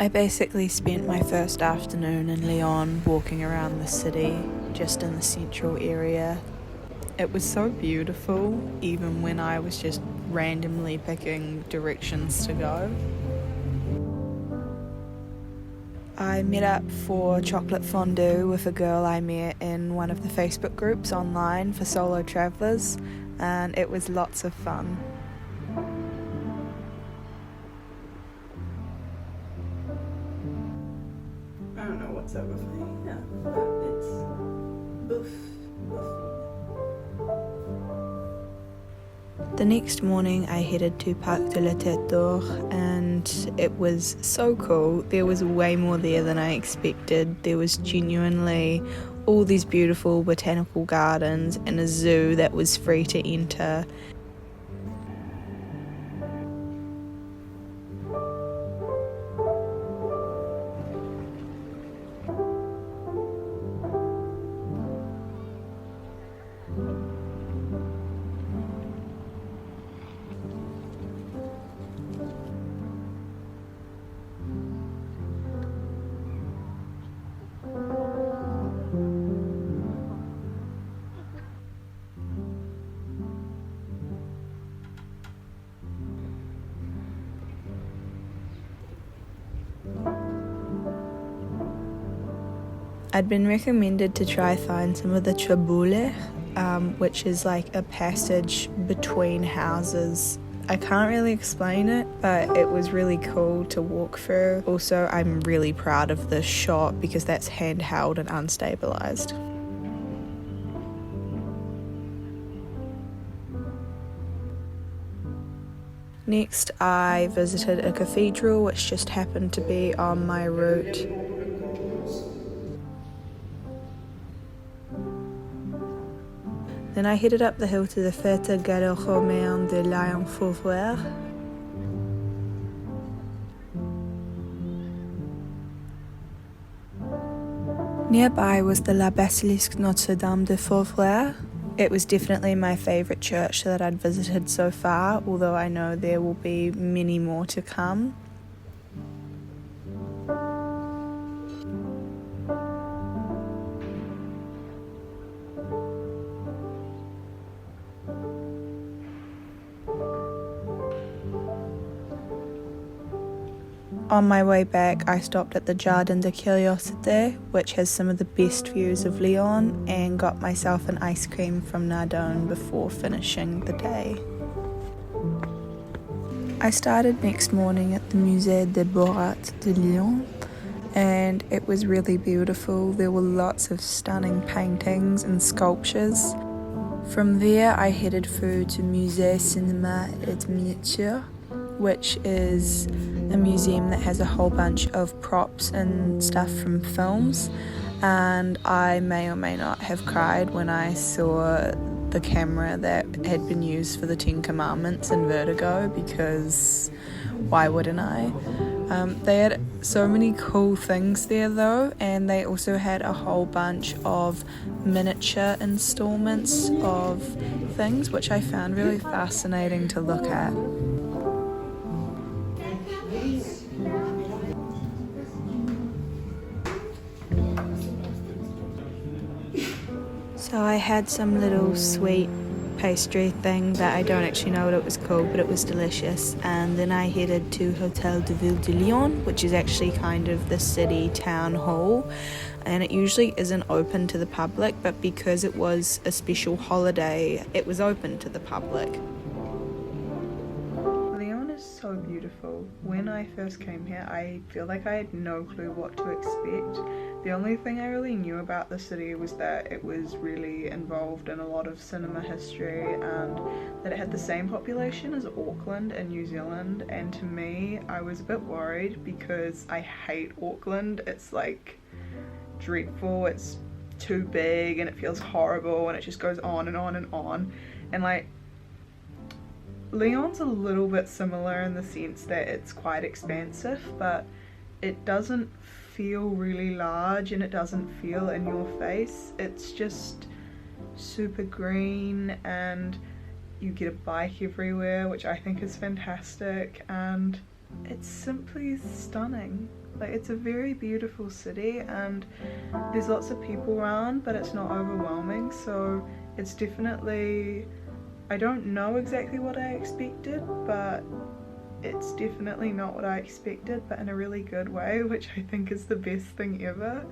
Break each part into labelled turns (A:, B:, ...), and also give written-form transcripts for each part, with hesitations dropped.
A: I basically spent my first afternoon in Lyon walking around the city, just in the central area. It was so beautiful, even when I was just randomly picking directions to go. I met up for chocolate fondue with a girl I met in one of the Facebook groups online for solo travellers, and it was lots of fun.
B: I don't know what's up with me, but it's boof.
A: The next morning I headed to Parc de la Tete, and it was so cool. There was way more there than I expected. There was genuinely all these beautiful botanical gardens and a zoo that was free to enter. I'd been recommended to try find some of the triboulet, which is like a passage between houses. I can't really explain it, but it was really cool to walk through. Also, I'm really proud of this shot because that's handheld and unstabilized. Next, I visited a cathedral which just happened to be on my route. Then I headed up the hill to the Fête Gallo-Romaine de Lyon. Nearby was the La Basilique Notre Dame de Fourvière. It was definitely my favourite church that I'd visited so far, although I know there will be many more to come. On my way back, I stopped at the Jardin de Curiosité, which has some of the best views of Lyon, and got myself an ice cream from Nardone before finishing the day. I started next morning at the Musée des Beaux-Arts de Lyon, and it was really beautiful. There were lots of stunning paintings and sculptures. From there, I headed through to Musée Cinéma et Miniature, which is a museum that has a whole bunch of props and stuff from films, and I may or may not have cried when I saw the camera that had been used for the 10 Commandments in Vertigo, because why wouldn't I? They had so many cool things there though, and they also had a whole bunch of miniature installments of things which I found really fascinating to look at. So I had some little sweet pastry thing that I don't actually know what it was called, but it was delicious. And then I headed to Hotel de Ville de Lyon, which is actually kind of the city town hall. And it usually isn't open to the public, but because it was a special holiday, it was open to the public.
B: Lyon is
A: so beautiful. When I first came here, I feel like I had no clue what to expect. The only thing I really knew about the city was that it was really involved in a lot of cinema history and that it had the same population as Auckland in New Zealand, and to me, I was a bit worried because I hate Auckland. It's like dreadful, it's too big and it feels horrible and it just goes on and on and on, and like Lyon's a little bit similar in the sense that it's quite expansive, but it doesn't feel really large and it doesn't feel in your face. It's just super green and you get a bike everywhere, which I think is fantastic, and it's simply stunning. Like, it's a very beautiful city and there's lots of people around, but it's not overwhelming, so it's definitely, I don't know exactly what I expected, but it's definitely not what I expected, but in a really good way, which I think is the best thing ever.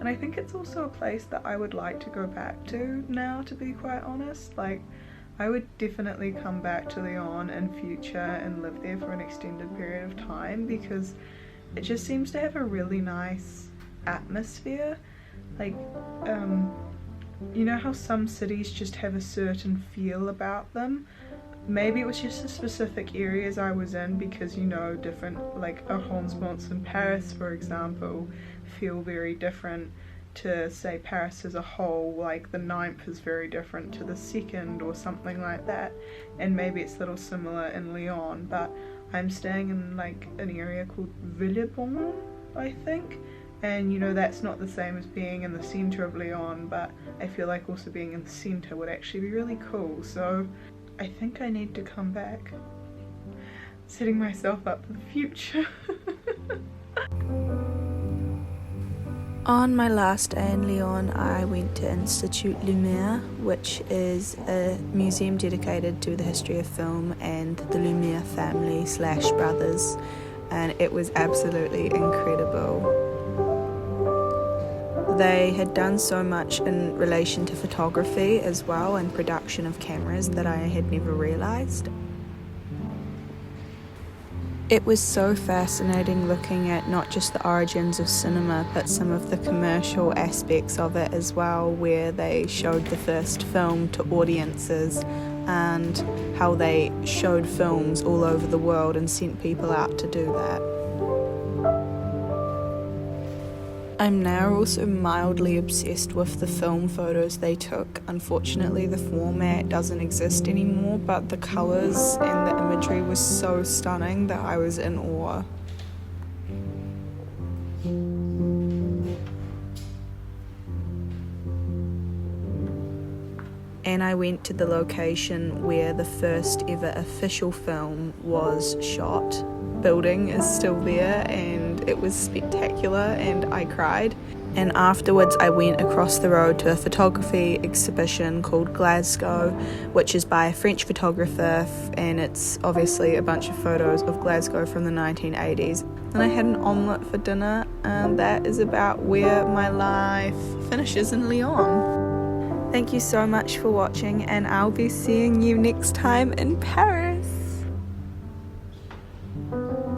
A: And I think it's also a place that I would like to go back to now, to be quite honest. Like, I would definitely come back to Lyon in future and live there for an extended period of time, because it just seems to have a really nice atmosphere. Like, you know how some cities just have a certain feel about them? Maybe it was just the specific areas I was in, because, you know, different, like arrondissements in Paris, for example, feel very different to, say, Paris as a whole. Like, the 9th is very different to the 2nd or something like that, and maybe it's a little similar in Lyon, but I'm staying in like an area called Villebon, I think, and you know, that's not the same as being in the centre of Lyon, but I feel like also being in the centre would actually be really cool, so I think I need to come back, setting myself up for the future.
C: On my last day in Lyon, I went to Institut Lumiere, which is a museum dedicated to the history of film and the Lumiere family / brothers, and it was absolutely incredible. They had done so much in relation to photography as well and production of cameras that I had never realised. It was so fascinating looking at not just the origins of cinema, but some of the commercial aspects of it as well, where they showed the first film to audiences and how they showed films all over the world and sent people out to do that. I'm now also mildly obsessed with the film photos they took. Unfortunately, the format doesn't exist anymore, but the colours and the imagery was so stunning that I was in awe. And I went to the location where the first ever official film was shot. Building is still there and it was spectacular and I cried. And afterwards I went across the road to a photography exhibition called Glasgow, which is by a French photographer, and it's obviously a bunch of photos of Glasgow from the 1980s. And I had an omelette for dinner, and that is about where my life finishes in Lyon. Thank you so much for watching, and I'll be seeing you next time in Paris.